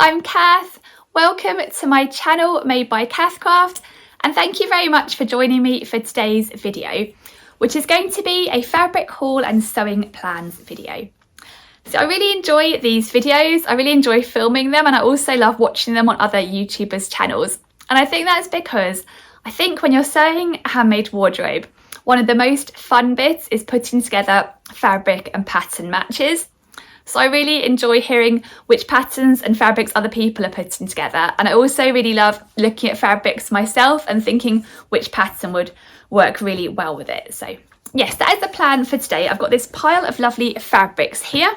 I'm Cath. Welcome to my channel made by Cath Craft, and thank you very much for joining me for today's video, which is going to be a fabric haul and sewing plans video. So I really enjoy these videos, I really enjoy filming them, and I also love watching them on other YouTubers' channels. And I think that's because I think when you're sewing a handmade wardrobe, one of the most fun bits is putting together fabric and pattern matches. So I really enjoy hearing which patterns and fabrics other people are putting together. And I also really love looking at fabrics myself and thinking which pattern would work really well with it. So yes, that is the plan for today. I've got this pile of lovely fabrics here,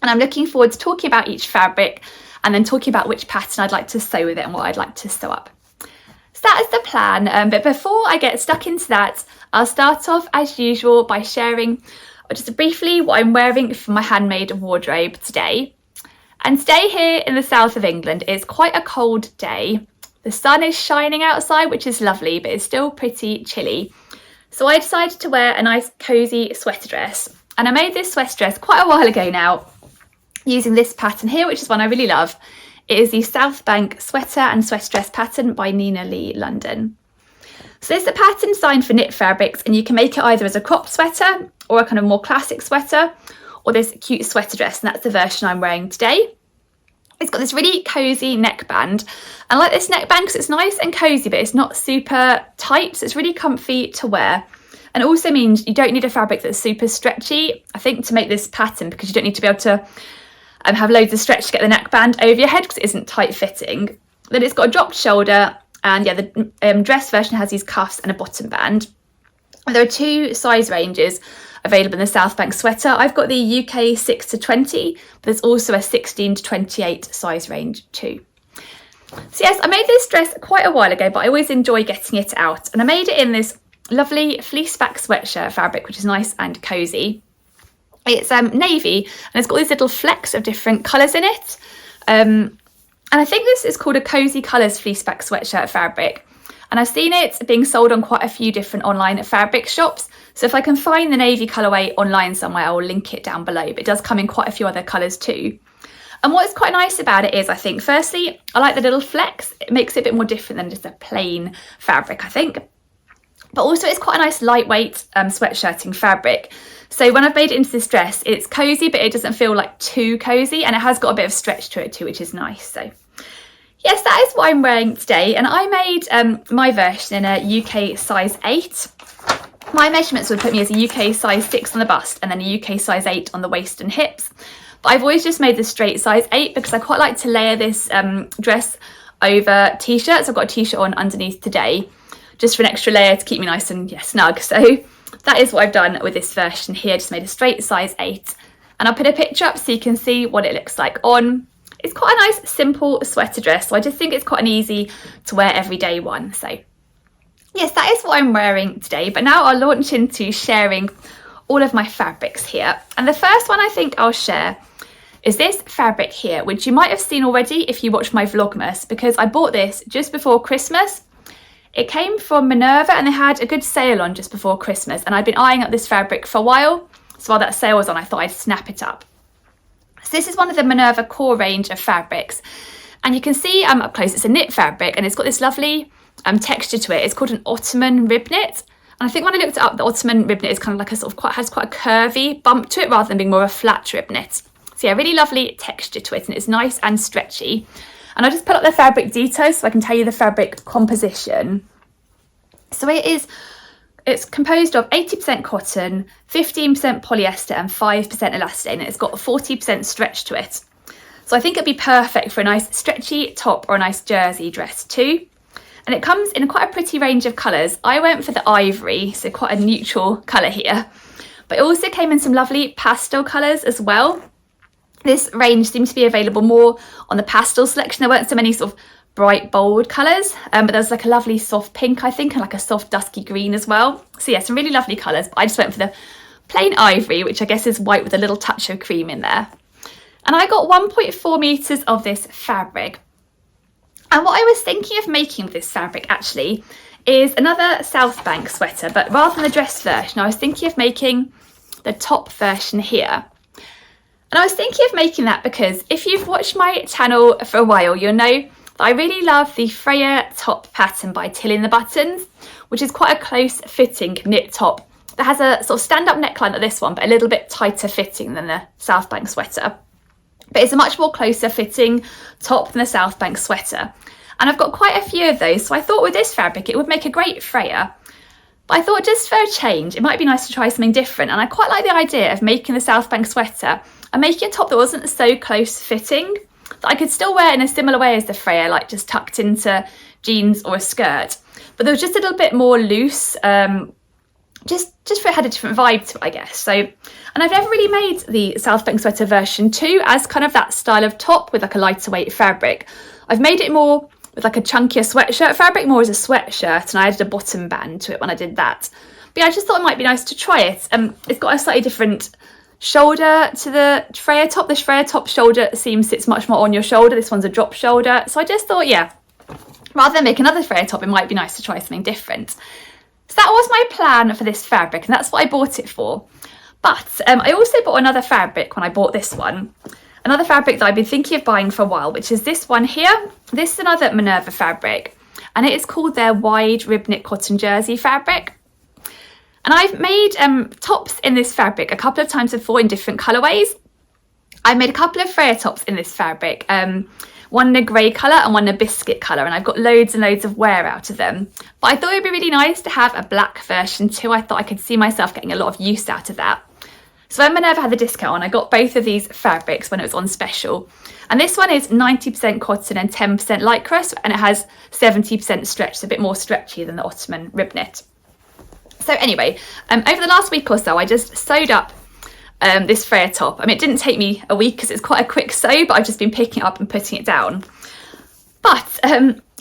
and I'm looking forward to talking about each fabric and then talking about which pattern I'd like to sew with it and what I'd like to sew up. So that is the plan. But before I get stuck into that, I'll start off as usual by sharing just briefly what I'm wearing for my handmade wardrobe today. And today here in the south of England is quite a cold day. The sun is shining outside, which is lovely, but it's still pretty chilly. So I decided to wear a nice cozy sweater dress. And I made this sweater dress quite a while ago now, using this pattern here, which is one I really love. It is the South Bank sweater and sweater dress pattern by Nina Lee London. So this is a pattern designed for knit fabrics, and you can make it either as a cropped sweater or a kind of more classic sweater, or this cute sweater dress, and that's the version I'm wearing today. It's got this really cozy neckband. I like this neckband because it's nice and cozy, but it's not super tight, so it's really comfy to wear. And it also means you don't need a fabric that's super stretchy, I think, to make this pattern, because you don't need to be able to have loads of stretch to get the neckband over your head because it isn't tight fitting. Then it's got a dropped shoulder, and yeah, the dress version has these cuffs and a bottom band. And there are two size ranges available in the South Bank sweater. I've got the UK 6 to 20, but there's also a 16 to 28 size range too. So yes, I made this dress quite a while ago, but I always enjoy getting it out. And I made it in this lovely fleece back sweatshirt fabric, which is nice and cozy. It's navy, and it's got these little flecks of different colours in it. And I think this is called a Cozy Colours fleece back sweatshirt fabric. And I've seen it being sold on quite a few different online fabric shops. So if I can find the navy colourway online somewhere, I'll link it down below. But it does come in quite a few other colours too. And what's quite nice about it is, I think, firstly, I like the little flecks. It makes it a bit more different than just a plain fabric, I think. But also it's quite a nice lightweight sweatshirting fabric. So when I've made it into this dress, it's cozy, but it doesn't feel like too cozy, and it has got a bit of stretch to it too, which is nice. So yes, that is what I'm wearing today, and I made my version in a UK size 8. My measurements would put me as a UK size 6 on the bust and then a UK size 8 on the waist and hips. But I've always just made the straight size 8 because I quite like to layer this dress over t-shirts. I've got a t-shirt on underneath today, just for an extra layer to keep me nice and snug. So that is what I've done with this version here. Just made a straight size 8, and I'll put a picture up so you can see what it looks like on. It's quite a nice simple sweater dress, so I just think it's quite an easy to wear everyday one. So yes, that is what I'm wearing today. But now I'll launch into sharing all of my fabrics here. And the first one I think I'll share is this fabric here, which you might have seen already if you watched my Vlogmas, because I bought this just before Christmas. It came from Minerva, and they had a good sale on just before Christmas, and I'd been eyeing up this fabric for a while, so while that sale was on, I thought I'd snap it up. So this is one of the Minerva core range of fabrics, and you can see up close it's a knit fabric, and it's got this lovely texture to it. It's called an ottoman rib knit, and I think when I looked it up, the ottoman rib knit is kind of like a sort of has quite a curvy bump to it rather than being more of a flat rib knit. So yeah, really lovely texture to it, and it's nice and stretchy. And I'll just put up the fabric details so I can tell you the fabric composition. So it's composed of 80% cotton, 15% polyester and 5% elastane, and it's got 40% stretch to it. So I think it'd be perfect for a nice stretchy top or a nice jersey dress too. And it comes in quite a pretty range of colours. I went for the ivory, so quite a neutral colour here. But it also came in some lovely pastel colours as well. This range seems to be available more on the pastel selection. There weren't so many sort of bright, bold colours, but there was like a lovely soft pink, I think, and like a soft dusky green as well. So yeah, some really lovely colours, but I just went for the plain ivory, which I guess is white with a little touch of cream in there. And I got 1.4 metres of this fabric. And what I was thinking of making with this fabric actually is another South Bank sweater, but rather than the dress version, I was thinking of making the top version here. And I was thinking of making that because if you've watched my channel for a while, you'll know that I really love the Freya top pattern by Tilly and the Buttons, which is quite a close fitting knit top that has a sort of stand-up neckline like this one, but a little bit tighter fitting than the South Bank sweater. But it's a much more closer fitting top than the South Bank sweater. And I've got quite a few of those, so I thought with this fabric it would make a great Freya. But I thought just for a change, it might be nice to try something different. And I quite like the idea of making the South Bank sweater and making a top that wasn't so close fitting, that I could still wear in a similar way as the Freya, like just tucked into jeans or a skirt. But there was just a little bit more loose, just for it had a different vibe to it, I guess. So, and I've never really made the South Bank sweater version 2 as kind of that style of top with like a lighter weight fabric. I've made it more with like a chunkier sweatshirt fabric, more as a sweatshirt, and I added a bottom band to it when I did that. But yeah, I just thought it might be nice to try it. It's got a slightly different shoulder to the Freya top. The Freya top shoulder seam sits much more on your shoulder. This one's a drop shoulder. So I just thought, yeah, rather than make another Freya top, it might be nice to try something different. So that was my plan for this fabric, and that's what I bought it for. But I also bought another fabric when I bought this one. Another fabric that I've been thinking of buying for a while, which is this one here. This is another Minerva fabric, and it is called their wide rib knit cotton jersey fabric. And I've made tops in this fabric a couple of times before in different colourways. I made a couple of Freya tops in this fabric, one in a grey colour and one in a biscuit colour, and I've got loads and loads of wear out of them. But I thought it would be really nice to have a black version too. I thought I could see myself getting a lot of use out of that. So when Minerva had the discount on, I got both of these fabrics when it was on special. And this one is 90% cotton and 10% lycra, and it has 70% stretch, so a bit more stretchy than the Ottoman rib knit. So anyway, over the last week or so, I just sewed up this Freya top. I mean, it didn't take me a week because it's quite a quick sew, but I've just been picking it up and putting it down. But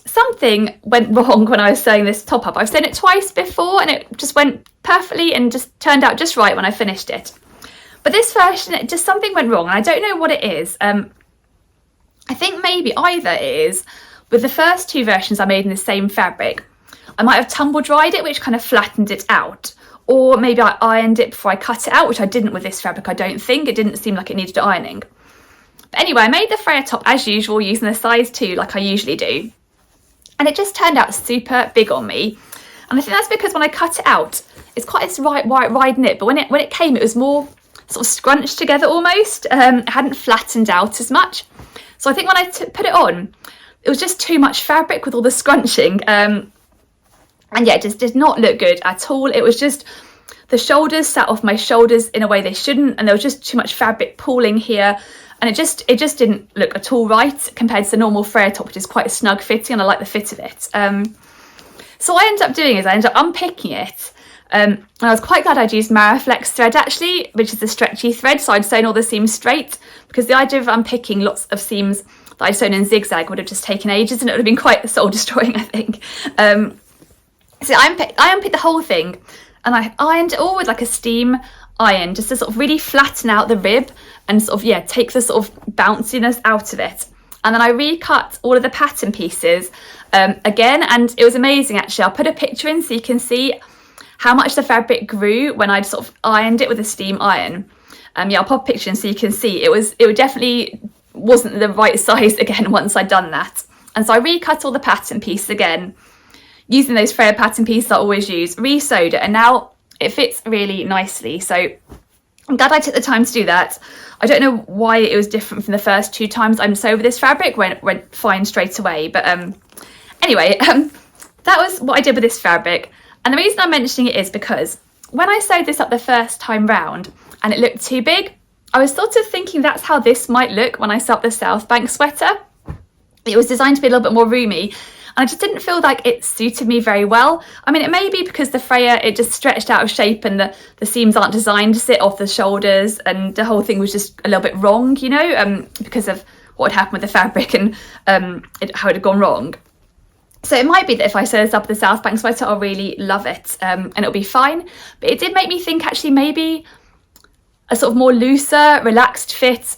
something went wrong when I was sewing this top up. I've sewn it twice before and it just went perfectly and just turned out just right when I finished it. But this version, just something went wrong, and I don't know what it is. I think maybe either it is with the first two versions I made in the same fabric, I might have tumble dried it, which kind of flattened it out. Or maybe I ironed it before I cut it out, which I didn't with this fabric, I don't think. It didn't seem like it needed ironing. But anyway, I made the Freya top as usual using the size 2 like I usually do. And it just turned out super big on me. And I think that's because when I cut it out, it's quite this wide knit, but when it came, it was more sort of scrunched together almost. It hadn't flattened out as much. So I think when I put it on, it was just too much fabric with all the scrunching. And yeah, it just did not look good at all. It was just, the shoulders sat off my shoulders in a way they shouldn't, and there was just too much fabric pooling here. And it just didn't look at all right compared to the normal Freya top, which is quite snug fitting, and I like the fit of it. So what I ended up doing is I ended up unpicking it. And I was quite glad I'd used Mariflex thread actually, which is the stretchy thread, so I'd sewn all the seams straight, because the idea of unpicking lots of seams that I'd sewn in zigzag would have just taken ages, and it would have been quite soul destroying, I think. So I unpicked the whole thing, and I ironed it all with like a steam iron, just to sort of really flatten out the rib and sort of, yeah, take the sort of bounciness out of it. And then I recut all of the pattern pieces again, and it was amazing actually. I'll put a picture in so you can see how much the fabric grew when I'd sort of ironed it with a steam iron. Yeah, I'll pop a picture in so you can see. It definitely wasn't the right size again once I'd done that. And so I recut all the pattern pieces again, using those Freya pattern pieces I always use, re-sewed it, and now it fits really nicely. So I'm glad I took the time to do that. I don't know why it was different from the first 2 times I'm sewed with this fabric, when it went fine straight away. But anyway, that was what I did with this fabric. And the reason I'm mentioning it is because when I sewed this up the first time round and it looked too big, I was sort of thinking that's how this might look when I sew up the South Bank sweater. It was designed to be a little bit more roomy, and I just didn't feel like it suited me very well. I mean, it may be because the Freya, it just stretched out of shape, and the seams aren't designed to sit off the shoulders, and the whole thing was just a little bit wrong, you know, because of what had happened with the fabric and how it had gone wrong. So it might be that if I sew this up the South Bank sweater, I'll really love it, and it'll be fine. But it did make me think actually maybe a sort of more looser, relaxed fit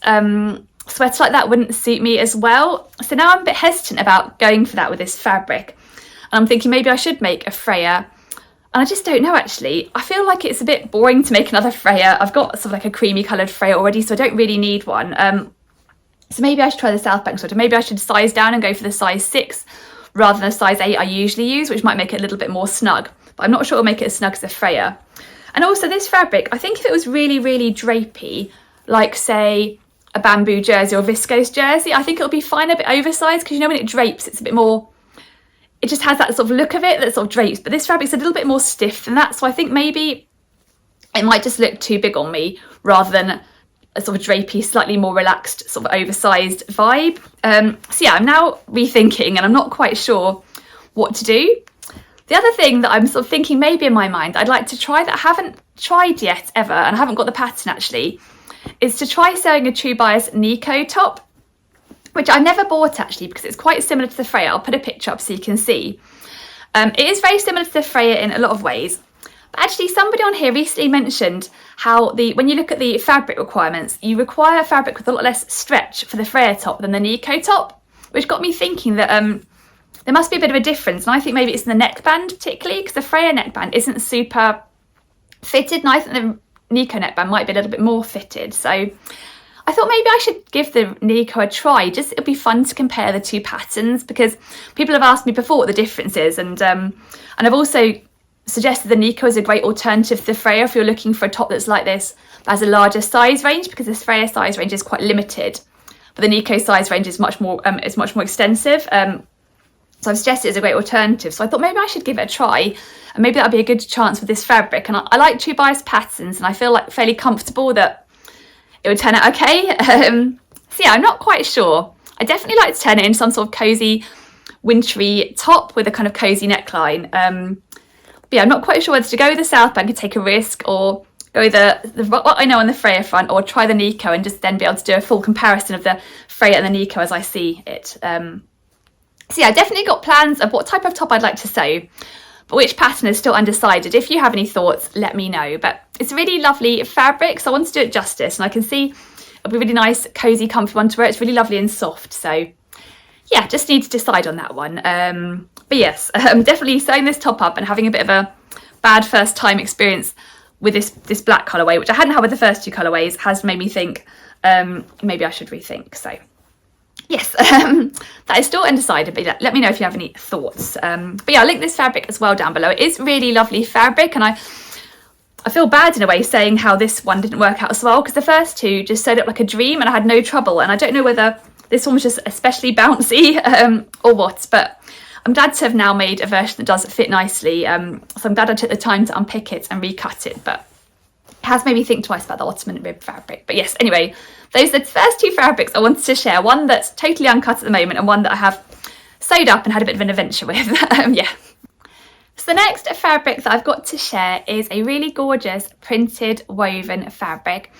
sweater like that wouldn't suit me as well. So now I'm a bit hesitant about going for that with this fabric. And I'm thinking maybe I should make a Freya And I just don't know, actually. I feel like it's a bit boring to make another Freya. I've got sort of like a creamy coloured Freya already, so I don't really need one. So maybe I should try the South Bank sweater. Maybe I should size down and go for the size 6 rather than a size 8 I usually use, which might make it a little bit more snug. But I'm not sure it'll make it as snug as the Freya. And also this fabric, I think if it was really, really drapey, like say a bamboo jersey or viscose jersey, I think it'll be fine, a bit oversized, because you know when it drapes, it's a bit more, it just has that sort of look of it that sort of drapes. But this fabric's a little bit more stiff than that, so I think maybe it might just look too big on me rather than a sort of drapey, slightly more relaxed, sort of oversized vibe. So yeah, I'm now rethinking and I'm not quite sure what to do. The other thing that I'm sort of thinking maybe in my mind I'd like to try that I haven't tried yet ever, and I haven't got the pattern actually, is to try sewing a True Bias Nico top, which I never bought actually because it's quite similar to the Freya. I'll put a picture up so you can see. It is very similar to the Freya in a lot of ways. But actually somebody on here recently mentioned how when you look at the fabric requirements, you require fabric with a lot less stretch for the Freya top than the Nico top, which got me thinking that there must be a bit of a difference. And I think maybe it's in the neckband particularly, because the Freya neckband isn't super fitted, and I think the Nico neckband might be a little bit more fitted. So I thought maybe I should give the Nico a try. Just it'll be fun to compare the two patterns, because people have asked me before what the difference is, and I've also suggested the Nico is a great alternative to the Freya if you're looking for a top that's like this that has a larger size range, because this Freya size range is quite limited, but the Nico size range is much more extensive. So I've suggested it's a great alternative. So I thought maybe I should give it a try, and maybe that'll be a good chance with this fabric. And I like True Bias patterns, and I feel like fairly comfortable that it would turn out okay. So yeah, I'm not quite sure. I definitely like to turn it into some sort of cozy, wintry top with a kind of cozy neckline. But yeah, I'm not quite sure whether to go with the South Bank and take a risk, or go the what I know on the Freya front, or try the Nico and just then be able to do a full comparison of the Freya and the Nico as I see it. So yeah, I definitely got plans of what type of top I'd like to sew, but which pattern is still undecided. If you have any thoughts, let me know. But it's a really lovely fabric, so I want to do it justice, and I can see it'll be really nice, cozy, comfy one to wear. It's really lovely and soft. So yeah, just need to decide on that one. But yes, I'm definitely sewing this top up and having a bit of a bad first time experience with this black colourway, which I hadn't had with the first two colourways, has made me think maybe I should rethink. So yes, that is still undecided, but let me know if you have any thoughts. But yeah, I'll link this fabric as well down below. It is really lovely fabric, and I feel bad in a way saying how this one didn't work out as well, because the first two just sewed up like a dream and I had no trouble, and I don't know whether this one was just especially bouncy or what, but I'm glad to have now made a version that does fit nicely. So I'm glad I took the time to unpick it and recut it, but it has made me think twice about the ottoman rib fabric. But yes, anyway, those are the first two fabrics I wanted to share. One that's totally uncut at the moment, and one that I have sewed up and had a bit of an adventure with. Yeah. So the next fabric that I've got to share is a really gorgeous printed woven fabric.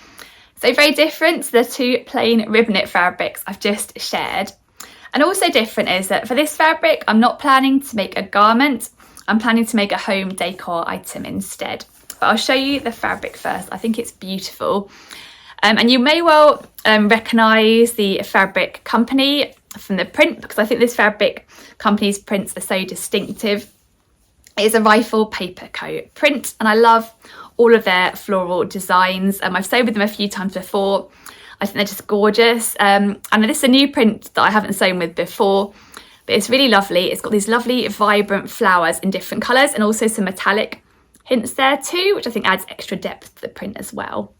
So very different to the two plain rib knit fabrics I've just shared. And also different is that for this fabric, I'm not planning to make a garment. I'm planning to make a home decor item instead. But I'll show you the fabric first. I think it's beautiful. And you may well recognise the fabric company from the print, because I think this fabric company's prints are so distinctive. It is a Rifle Paper Co. print, and I love all of their floral designs. I've sewed with them a few times before. I think they're just gorgeous. And this is a new print that I haven't sewn with before, but it's really lovely. It's got these lovely vibrant flowers in different colours, and also some metallic hints there too, which I think adds extra depth to the print as well.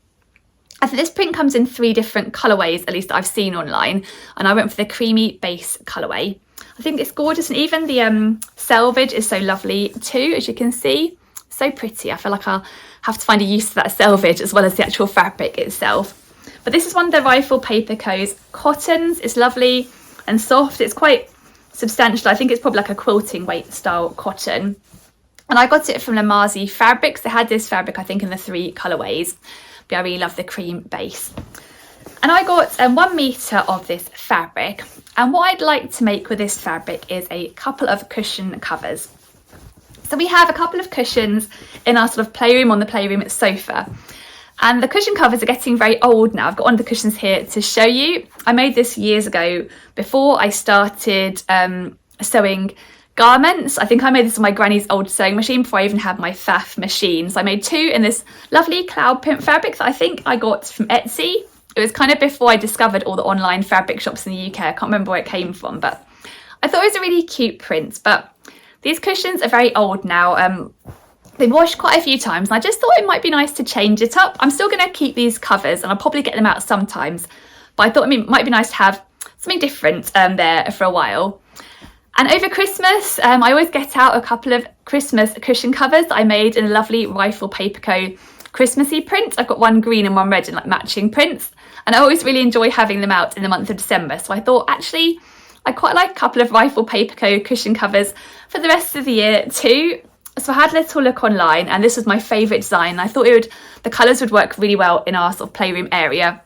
I think this print comes in 3 different colourways, at least that I've seen online, and I went for the creamy base colourway. I think it's gorgeous, and even the selvage is so lovely too, as you can see. So pretty. I feel like I'll have to find a use for that selvage as well as the actual fabric itself. But this is one of the Rifle Paper Co.'s cottons. It's lovely and soft. It's quite substantial. I think it's probably like a quilting weight style cotton. And I got it from Lamazi Fabrics. They had this fabric, I think, in the 3 colourways. But I really love the cream base. And I got 1 metre of this fabric. And what I'd like to make with this fabric is a couple of cushion covers. So we have a couple of cushions in our sort of playroom, on the playroom sofa. And the cushion covers are getting very old now. I've got one of the cushions here to show you. I made this years ago before I started sewing garments. I think I made this on my granny's old sewing machine before I even had my faff machine. So I made 2 in this lovely cloud print fabric that I think I got from Etsy. It was kind of before I discovered all the online fabric shops in the UK. I can't remember where it came from, but I thought it was a really cute print. But these cushions are very old now. They've washed quite a few times, and I just thought it might be nice to change it up. I'm still going to keep these covers, and I'll probably get them out sometimes, but I thought it might be nice to have something different there for a while. And over Christmas, I always get out a couple of Christmas cushion covers that I made in a lovely Rifle Paperco Christmassy print. I've got one green and one red in like matching prints, and I always really enjoy having them out in the month of December. So I thought actually I quite like a couple of Rifle Paperco cushion covers for the rest of the year too. So I had a little look online, and this was my favourite design. I thought the colours would work really well in our sort of playroom area.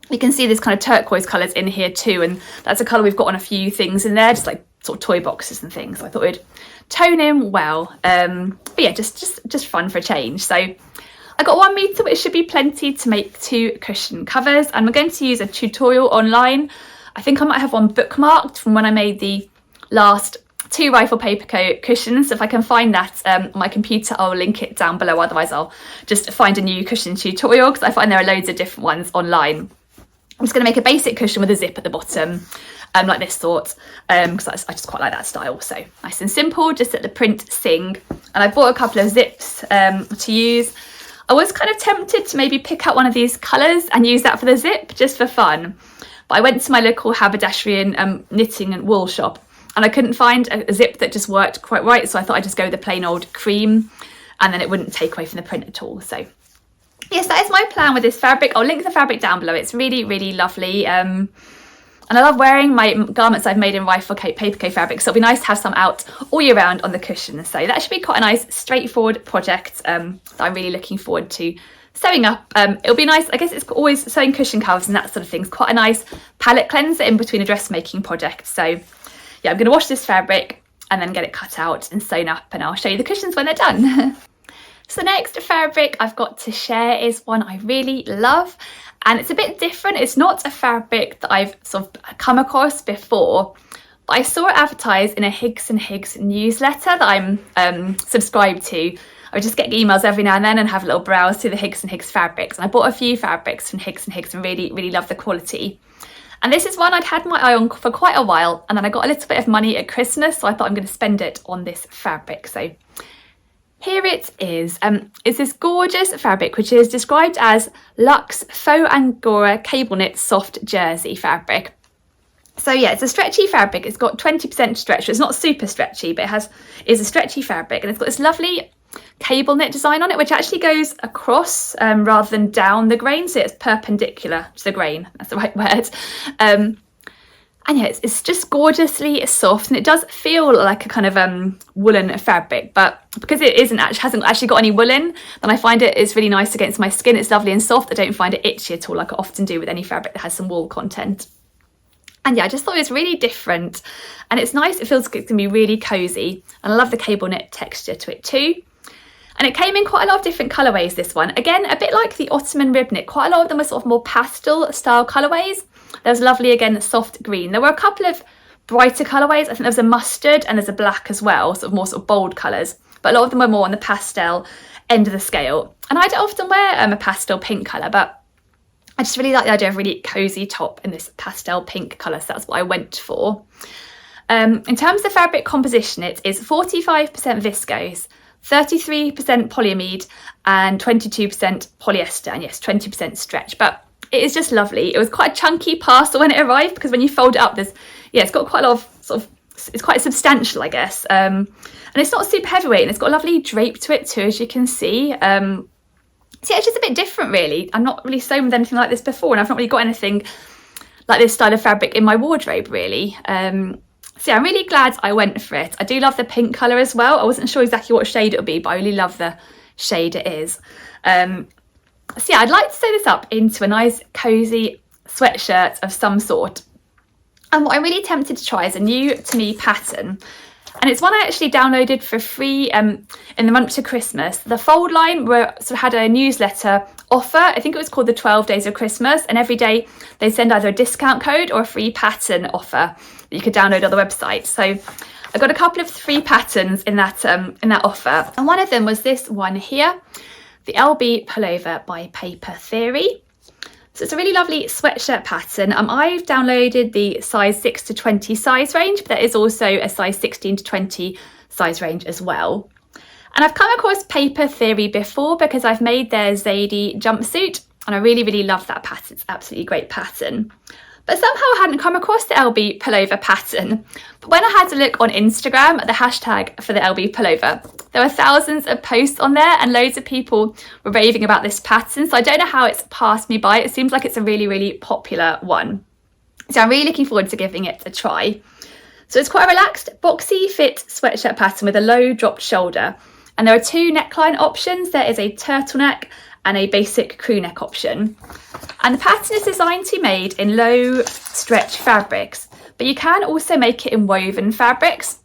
You can see this kind of turquoise colours in here too, and that's a colour we've got on a few things in there, just like sort of toy boxes and things. So I thought it would tone in well. But yeah, just fun for a change. So I got 1 metre, which should be plenty to make 2 cushion covers, and we're going to use a tutorial online. I think I might have one bookmarked from when I made the last 2 Rifle Paperco cushions. If I can find that on my computer, I'll link it down below. Otherwise I'll just find a new cushion tutorial, because I find there are loads of different ones online. I'm just going to make a basic cushion with a zip at the bottom, like this sort, because I just quite like that style. So nice and simple, just let the print sing. And I bought a couple of zips to use. I was kind of tempted to maybe pick out one of these colours and use that for the zip, just for fun. But I went to my local haberdashery and knitting and wool shop, and I couldn't find a zip that just worked quite right. So I thought I'd just go with the plain old cream, and then it wouldn't take away from the print at all. So yes, that is my plan with this fabric. I'll link the fabric down below. It's really, really lovely. And I love wearing my garments I've made in Rifle Paperco fabric, so it'll be nice to have some out all year round on the cushion. So that should be quite a nice, straightforward project that I'm really looking forward to sewing up. It'll be nice, I guess it's always sewing cushion covers and that sort of thing. It's quite a nice palette cleanser in between a dressmaking project. So yeah, I'm going to wash this fabric and then get it cut out and sewn up, and I'll show you the cushions when they're done. So the next fabric I've got to share is one I really love, and it's a bit different. It's not a fabric that I've sort of come across before, but I saw it advertised in a Higgs and Higgs newsletter that I'm subscribed to. I just get emails every now and then and have a little browse through the Higgs and Higgs fabrics, and I bought a few fabrics from Higgs and Higgs and really, really love the quality. And this is one I'd had my eye on for quite a while, and then I got a little bit of money at Christmas, so I thought I'm going to spend it on this fabric. So here it is. It's this gorgeous fabric, which is described as Luxe Faux Angora Cable Knit Soft Jersey fabric. So yeah, it's a stretchy fabric. It's got 20% stretch. So it's not super stretchy, but is a stretchy fabric, and it's got this lovely cable knit design on it, which actually goes across rather than down the grain, so it's perpendicular to the grain. That's the right word. And yeah, it's just gorgeously soft, and it does feel like a kind of woolen fabric, but because it hasn't actually got any wool in, then I find it is really nice against my skin. It's lovely and soft. I don't find it itchy at all, like I often do with any fabric that has some wool content. And yeah, I just thought it was really different, and it's nice. It feels like it's gonna be really cozy, and I love the cable knit texture to it too. And it came in quite a lot of different colourways, this one. Again, a bit like the Ottoman rib knit, quite a lot of them were sort of more pastel style colourways. There's lovely, again, soft green. There were a couple of brighter colourways. I think there was a mustard and there's a black as well, sort of more sort of bold colours. But a lot of them were more on the pastel end of the scale. And I don't often wear a pastel pink colour, but I just really like the idea of a really cosy top in this pastel pink colour, so that's what I went for. In terms of the fabric composition, it is 45% viscose, 33% polyamide and 22% polyester, and yes, 20% stretch. But it is just lovely. It was quite a chunky parcel when it arrived, because when you fold it up, it's got quite a lot of it's quite substantial, I guess. And it's not super heavyweight, and it's got a lovely drape to it too, as you can see. So yeah, it's just a bit different, really. I'm not really sewn with anything like this before, and I've not really got anything like this style of fabric in my wardrobe, really. So yeah, I'm really glad I went for it. I do love the pink colour as well. I wasn't sure exactly what shade it would be, but I really love the shade it is. So yeah, I'd like to sew this up into a nice cosy sweatshirt of some sort. And what I'm really tempted to try is a new to me pattern. And it's one I actually downloaded for free in the month to Christmas. The Fold line sort of had a newsletter offer. I think it was called the 12 Days of Christmas, and every day they send either a discount code or a free pattern offer that you could download on the website. So I got a couple of free patterns in that offer, and one of them was this one here, the LB pullover by Paper Theory. So it's a really lovely sweatshirt pattern. I've downloaded the size 6 to 20 size range, but there is also a size 16 to 20 size range as well. And I've come across Paper Theory before because I've made their Zadie jumpsuit, and I really, really love that pattern. It's absolutely great pattern. But somehow I hadn't come across the LB pullover pattern. But when I had a look on Instagram at the hashtag for the LB pullover, there were thousands of posts on there and loads of people were raving about this pattern. So I don't know how it's passed me by. It seems like it's a really, really popular one. So I'm really looking forward to giving it a try. So it's quite a relaxed, boxy fit sweatshirt pattern with a low dropped shoulder. And there are two neckline options. There is a turtleneck and a basic crew neck option. And the pattern is designed to be made in low stretch fabrics, but you can also make it in woven fabrics.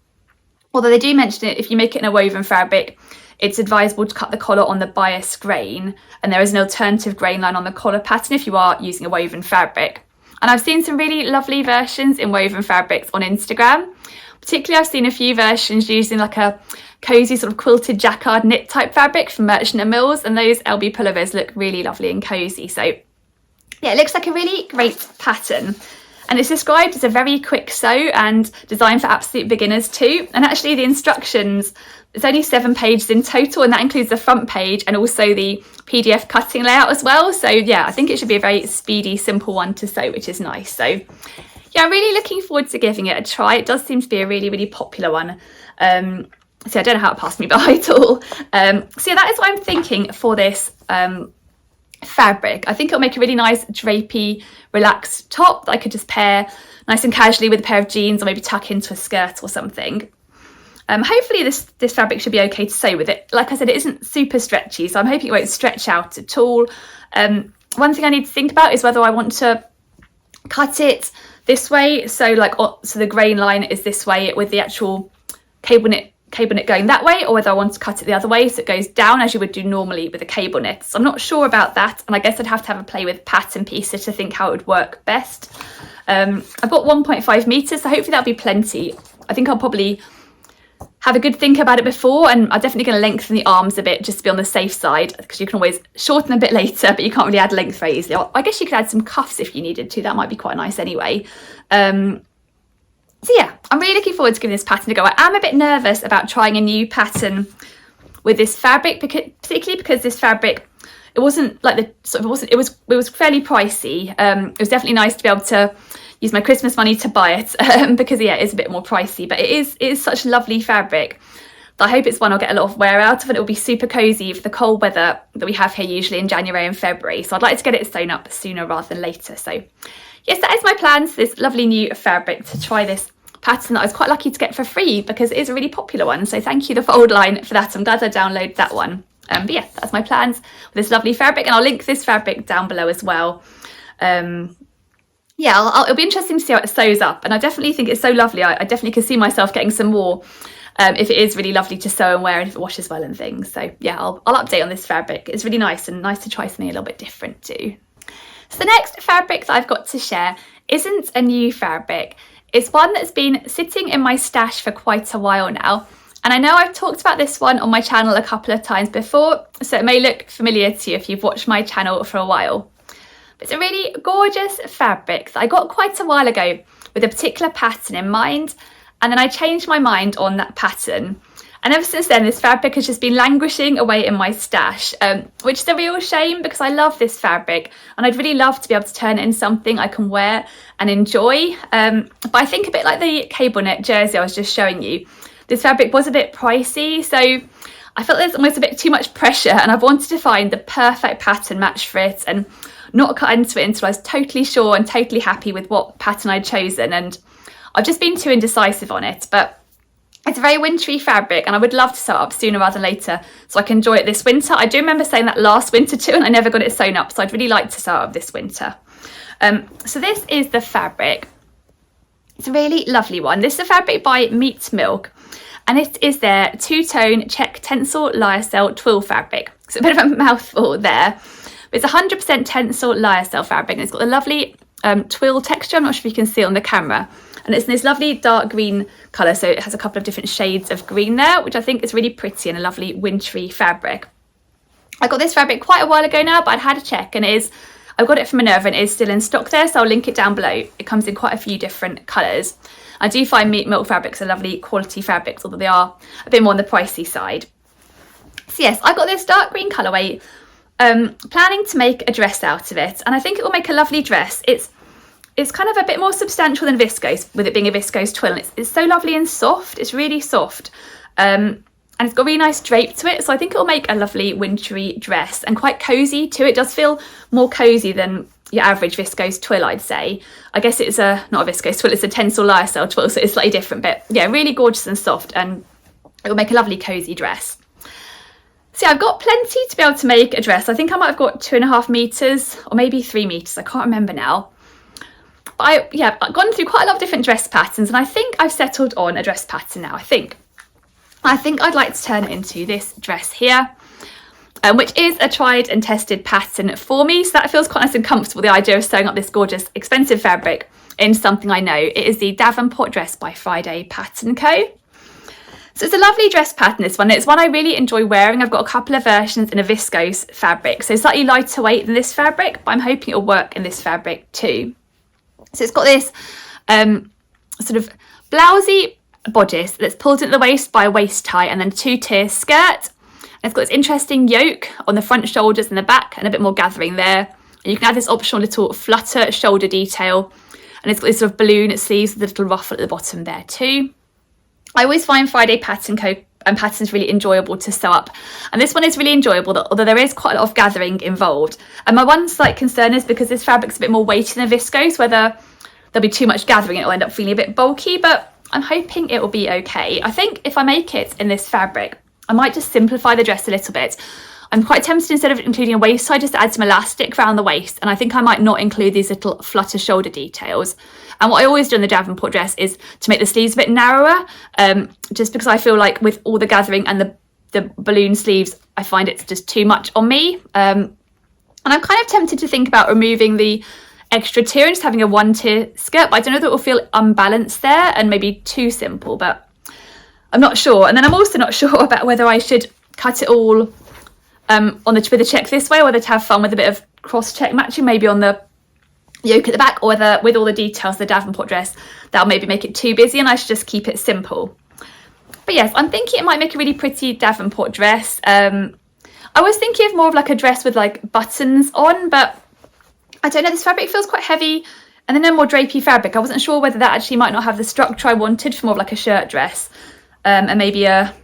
Although they do mention it, if you make it in a woven fabric, it's advisable to cut the collar on the bias grain, and there is an alternative grain line on the collar pattern if you are using a woven fabric. And I've seen some really lovely versions in woven fabrics on Instagram. Particularly I've seen a few versions using like a cozy sort of quilted jacquard knit type fabric from Merchant & Mills, and those LB pullovers look really lovely and cozy. So yeah, it looks like a really great pattern, and it's described as a very quick sew and designed for absolute beginners too. And actually the instructions, it's only 7 pages in total, and that includes the front page and also the PDF cutting layout as well. So yeah, I think it should be a very speedy, simple one to sew, which is nice. So yeah, I'm really looking forward to giving it a try. It does seem to be a really, really popular one. So I don't know how it passed me by at all. So yeah, that is what I'm thinking for this fabric. I think it'll make a really nice drapey, relaxed top that I could just pair nice and casually with a pair of jeans, or maybe tuck into a skirt or something. Hopefully this fabric should be okay to sew with it. Like I said, it isn't super stretchy, so I'm hoping it won't stretch out at all. One thing I need to think about is whether I want to cut it this way, so the grain line is this way with the actual cable knit going that way, or whether I want to cut it the other way so it goes down as you would do normally with a cable knit. So I'm not sure about that, and I guess I'd have to have a play with pattern pieces to think how it would work best. I've got 1.5 meters, so hopefully that'll be plenty. I think I'll probably have a good think about it before, and I'm definitely going to lengthen the arms a bit just to be on the safe side, because you can always shorten a bit later, but you can't really add length very easily. I guess you could add some cuffs if you needed to. That might be quite nice anyway. So yeah, I'm really looking forward to giving this pattern a go. I am a bit nervous about trying a new pattern with this fabric, particularly because this fabric, it wasn't like it was fairly pricey. It was definitely nice to be able to use my Christmas money to buy it, because yeah, it is a bit more pricey, but it is such lovely fabric that I hope it's one I'll get a lot of wear out of, and it will be super cozy for the cold weather that we have here usually in January and February. So I'd like to get it sewn up sooner rather than later. So yes, that is my plan for this lovely new fabric, to try this pattern that I was quite lucky to get for free because it is a really popular one. So thank you, the Fold line, for that. I'm glad I downloaded that one. But yeah, that's my plans with this lovely fabric, and I'll link this fabric down below as well. Yeah, it'll be interesting to see how it sews up, and I definitely think it's so lovely. I definitely can see myself getting some more if it is really lovely to sew and wear, and if it washes well and things. So yeah, I'll update on this fabric. It's really nice, and nice to try something a little bit different too. So the next fabric that I've got to share isn't a new fabric. It's one that's been sitting in my stash for quite a while now. And I know I've talked about this one on my channel a couple of times before, so it may look familiar to you if you've watched my channel for a while. But it's a really gorgeous fabric that I got quite a while ago with a particular pattern in mind, and then I changed my mind on that pattern. And ever since then, this fabric has just been languishing away in my stash, which is a real shame because I love this fabric and I'd really love to be able to turn it into something I can wear and enjoy. But I think a bit like the cable knit jersey I was just showing you, this fabric was a bit pricey, so I felt there's almost a bit too much pressure, and I've wanted to find the perfect pattern match for it and not cut into it until I was totally sure and totally happy with what pattern I'd chosen. And I've just been too indecisive on it, but it's a very wintry fabric and I would love to sew it up sooner rather than later so I can enjoy it this winter. I do remember saying that last winter too, and I never got it sewn up, so I'd really like to sew it up this winter. So this is the fabric. It's a really lovely one. This is a fabric by Meat Milk, and it is their two-tone check Tencel lyocell twill fabric. It's a bit of a mouthful there, It's 100% Tencel lyocell fabric, and it's got a lovely twill texture. I'm not sure if you can see it on the camera. And it's in this lovely dark green colour, so it has a couple of different shades of green there, which I think is really pretty and a lovely wintry fabric. I got this fabric quite a while ago now, but I'd had a check, and I've got it from Minerva and it is still in stock there, so I'll link it down below. It comes in quite a few different colours. I do find milk fabrics are lovely quality fabrics, although they are a bit more on the pricey side. So yes, I got this dark green colourway, planning to make a dress out of it, and I think it will make a lovely dress. It's kind of a bit more substantial than viscose, with it being a viscose twill. It's so lovely and soft. It's really soft. And it's got a really nice drape to it. So I think it'll make a lovely wintry dress and quite cosy too. It does feel more cosy than your average viscose twill, I'd say. I guess it's not a viscose twill, it's a Tencel lyocell twill, so it's slightly different. But yeah, really gorgeous and soft, and it will make a lovely cosy dress. So yeah, I've got plenty to be able to make a dress. I think I might have got 2.5 meters or maybe 3 meters. I can't remember now. I've gone through quite a lot of different dress patterns, and I think I've settled on a dress pattern now. I think I'd like to turn it into this dress here, which is a tried and tested pattern for me. So that feels quite nice and comfortable, the idea of sewing up this gorgeous, expensive fabric in something I know. It is the Davenport dress by Friday Pattern Co. So it's a lovely dress pattern, this one. It's one I really enjoy wearing. I've got a couple of versions in a viscose fabric, so slightly lighter weight than this fabric, but I'm hoping it'll work in this fabric too. So it's got this sort of blousey bodice that's pulled into the waist by a waist tie, and then 2-tier skirt. And it's got this interesting yoke on the front shoulders and the back, and a bit more gathering there. And you can add this optional little flutter shoulder detail, and it's got this sort of balloon sleeves with a little ruffle at the bottom there too. I always find Friday Pattern Co. and patterns really enjoyable to sew up, and this one is really enjoyable, although there is quite a lot of gathering involved. And my one slight concern is because this fabric's a bit more weighty than viscose, whether there'll be too much gathering, it'll end up feeling a bit bulky, but I'm hoping it will be okay. I think if I make it in this fabric, I might just simplify the dress a little bit. I'm quite tempted, instead of including a waist tie, just to add some elastic around the waist, and I think I might not include these little flutter shoulder details. And what I always do in the Davenport dress is to make the sleeves a bit narrower, just because I feel like with all the gathering and the balloon sleeves, I find it's just too much on me. And I'm kind of tempted to think about removing the extra tier and just having a 1-tier skirt, but I don't know that it will feel unbalanced there and maybe too simple, but I'm not sure. And then I'm also not sure about whether I should cut it all with the check this way, or whether to have fun with a bit of cross check matching, maybe on the yoke at the back, or whether with all the details of the Davenport dress that'll maybe make it too busy and I should just keep it simple. But yes, I'm thinking it might make a really pretty Davenport dress. I was thinking of more of like a dress with like buttons on, but I don't know, this fabric feels quite heavy, and then a more drapey fabric. I wasn't sure whether that actually might not have the structure I wanted for more of like a shirt dress, and maybe a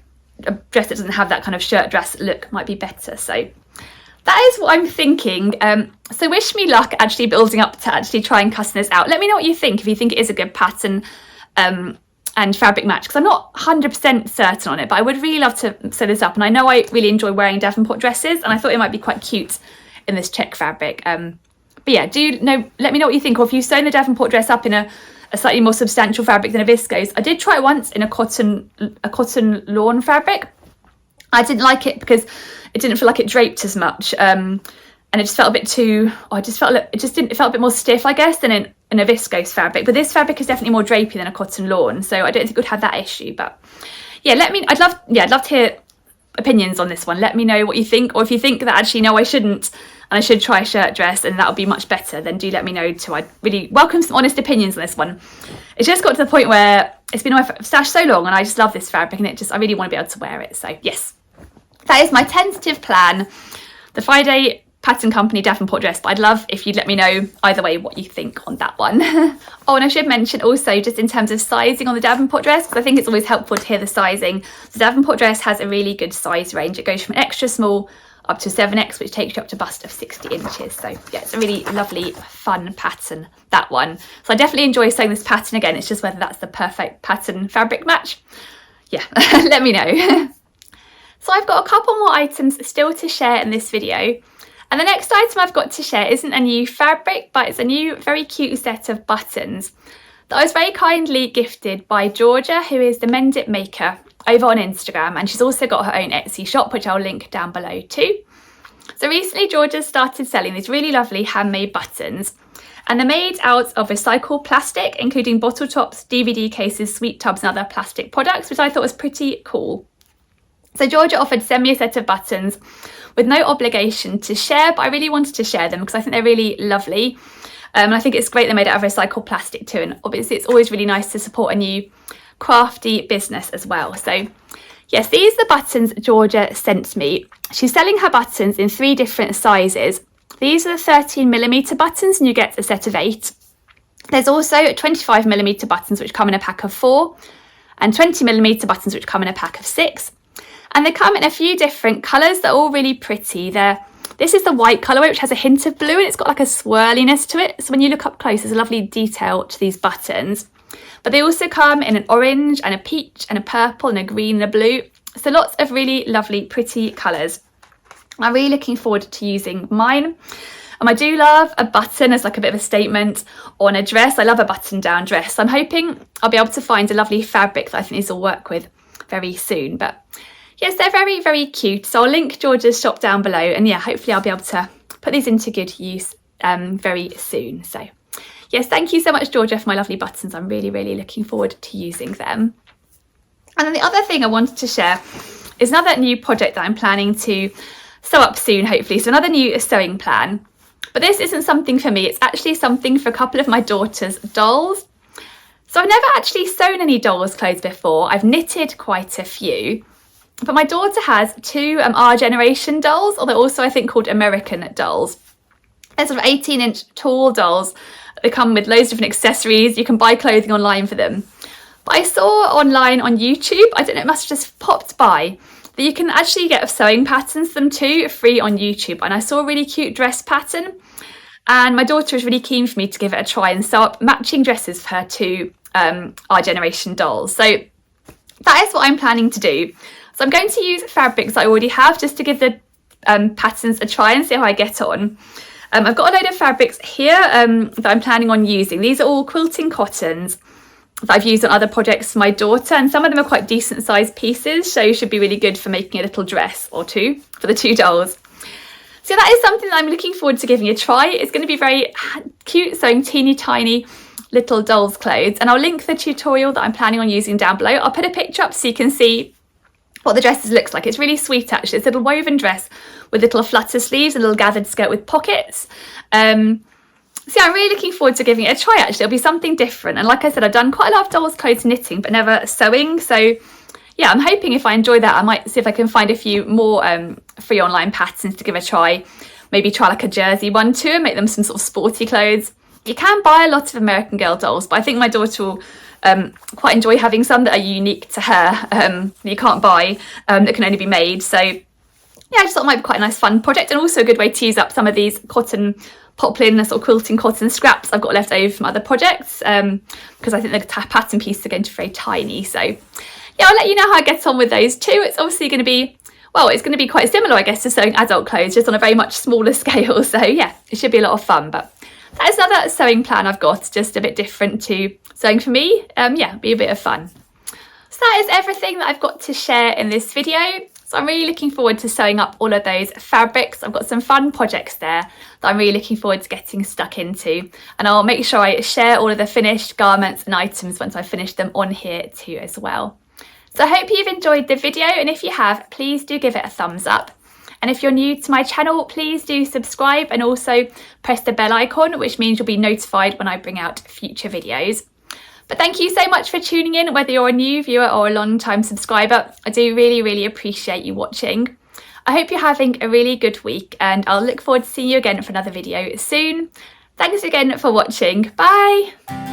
dress that doesn't have that kind of shirt dress look might be better. So that is what I'm thinking. So wish me luck actually building up to actually try and cutting this out. Let me know what you think, if you think it is a good pattern and fabric match, because I'm not 100% certain on it, but I would really love to sew this up. And I know I really enjoy wearing Davenport dresses, and I thought it might be quite cute in this check fabric. But yeah, let me know what you think, or if you've sewn the Davenport dress up in a slightly more substantial fabric than a viscose. I did try it once in a cotton lawn fabric. I didn't like it because it didn't feel like it draped as much, and it just felt a bit too. It felt a bit more stiff, I guess, than in a viscose fabric. But this fabric is definitely more drapey than a cotton lawn, so I don't think it would have that issue. But yeah, I'd love to hear opinions on this one. Let me know what you think, or if you think that actually no, I shouldn't, and I should try a shirt dress and that'll be much better, then do let me know too. I'd really welcome some honest opinions on this one. It's just got to the point where it's been on my stash so long, and I just love this fabric, and I really want to be able to wear it. So yes, that is my tentative plan, the Friday Pattern Company Davenport dress. But I'd love if you'd let me know either way what you think on that one. Oh, and I should mention also, just in terms of sizing on the Davenport dress, because I think it's always helpful to hear the sizing. The Davenport dress has a really good size range. It goes from an extra small up to 7X, which takes you up to bust of 60 inches. So yeah, it's a really lovely, fun pattern, that one. So I definitely enjoy sewing this pattern again. It's just whether that's the perfect pattern fabric match. Yeah, let me know. So I've got a couple more items still to share in this video. And the next item I've got to share isn't a new fabric, but it's a new, very cute set of buttons that I was very kindly gifted by Georgia, who is the Mend It Maker over on Instagram, and she's also got her own Etsy shop, which I'll link down below too. So recently Georgia started selling these really lovely handmade buttons, and they're made out of recycled plastic, including bottle tops, DVD cases, sweet tubs and other plastic products, which I thought was pretty cool. So Georgia offered to send me a set of buttons with no obligation to share, but I really wanted to share them because I think they're really lovely. And I think it's great they're made out of recycled plastic too, and obviously it's always really nice to support a new crafty business as well. So yes, these are the buttons Georgia sent me. She's selling her buttons in 3 different sizes. These are the 13mm buttons, and you get a set of 8. There's also 25mm buttons which come in a pack of 4, and 20mm buttons which come in a pack of 6. And they come in a few different colours. They're all really pretty. This is the white colourway, which has a hint of blue, and it's got like a swirliness to it. So when you look up close, there's a lovely detail to these buttons. But they also come in an orange and a peach and a purple and a green and a blue. So lots of really lovely, pretty colours. I'm really looking forward to using mine. I do love a button as like a bit of a statement on a dress. I love a button down dress. So I'm hoping I'll be able to find a lovely fabric that I think these will work with very soon. But yes, they're very, very cute. So I'll link Georgia's shop down below. And yeah, hopefully I'll be able to put these into good use very soon. So yes, thank you so much, Georgia, for my lovely buttons. I'm really, really looking forward to using them. And then the other thing I wanted to share is another new project that I'm planning to sew up soon, hopefully. So another new sewing plan. But this isn't something for me. It's actually something for a couple of my daughter's dolls. So I've never actually sewn any dolls' clothes before. I've knitted quite a few. But my daughter has 2 our generation dolls, or they're also, I think, called American dolls. They're sort of 18-inch tall dolls. They come with loads of different accessories. You can buy clothing online for them. But I saw online on YouTube, I don't know, it must have just popped by, that you can actually get sewing patterns for them too, free on YouTube. And I saw a really cute dress pattern. And my daughter was really keen for me to give it a try and sew up matching dresses for her 2 our generation dolls. So that is what I'm planning to do. So I'm going to use fabrics I already have just to give the patterns a try and see how I get on. I've got a load of fabrics here that I'm planning on using. These are all quilting cottons that I've used on other projects for my daughter, and some of them are quite decent sized pieces, so should be really good for making a little dress or 2 for the 2 dolls. So that is something that I'm looking forward to giving a try. It's going to be very cute, sewing teeny tiny little dolls' clothes, and I'll link the tutorial that I'm planning on using down below. I'll put a picture up so you can see what the dress looks like. It's really sweet actually. It's a little woven dress with little flutter sleeves, a little gathered skirt with pockets. So yeah, I'm really looking forward to giving it a try actually. It'll be something different. And like I said, I've done quite a lot of dolls' clothes knitting, but never sewing. So yeah, I'm hoping if I enjoy that, I might see if I can find a few more free online patterns to give a try. Maybe try like a jersey one too and make them some sort of sporty clothes. You can buy a lot of American Girl dolls, but I think my daughter will quite enjoy having some that are unique to her, that you can't buy, that can only be made. So yeah, I just thought it might be quite a nice fun project, and also a good way to use up some of these cotton poplin sort of quilting cotton scraps I've got left over from other projects, because I think the pattern pieces are going to be very tiny. So yeah, I'll let you know how I get on with those too. It's obviously going to be, well, it's going to be quite similar, I guess, to sewing adult clothes, just on a very much smaller scale. So yeah, it should be a lot of fun. But that is another sewing plan I've got, just a bit different to sewing for me. Yeah, be a bit of fun. So that is everything that I've got to share in this video. So I'm really looking forward to sewing up all of those fabrics. I've got some fun projects there that I'm really looking forward to getting stuck into. And I'll make sure I share all of the finished garments and items once I finish them on here too as well. So I hope you've enjoyed the video, and if you have, please do give it a thumbs up. And if you're new to my channel, please do subscribe and also press the bell icon, which means you'll be notified when I bring out future videos. But thank you so much for tuning in, whether you're a new viewer or a long-time subscriber. I do really, really appreciate you watching. I hope you're having a really good week, and I'll look forward to seeing you again for another video soon. Thanks again for watching. Bye!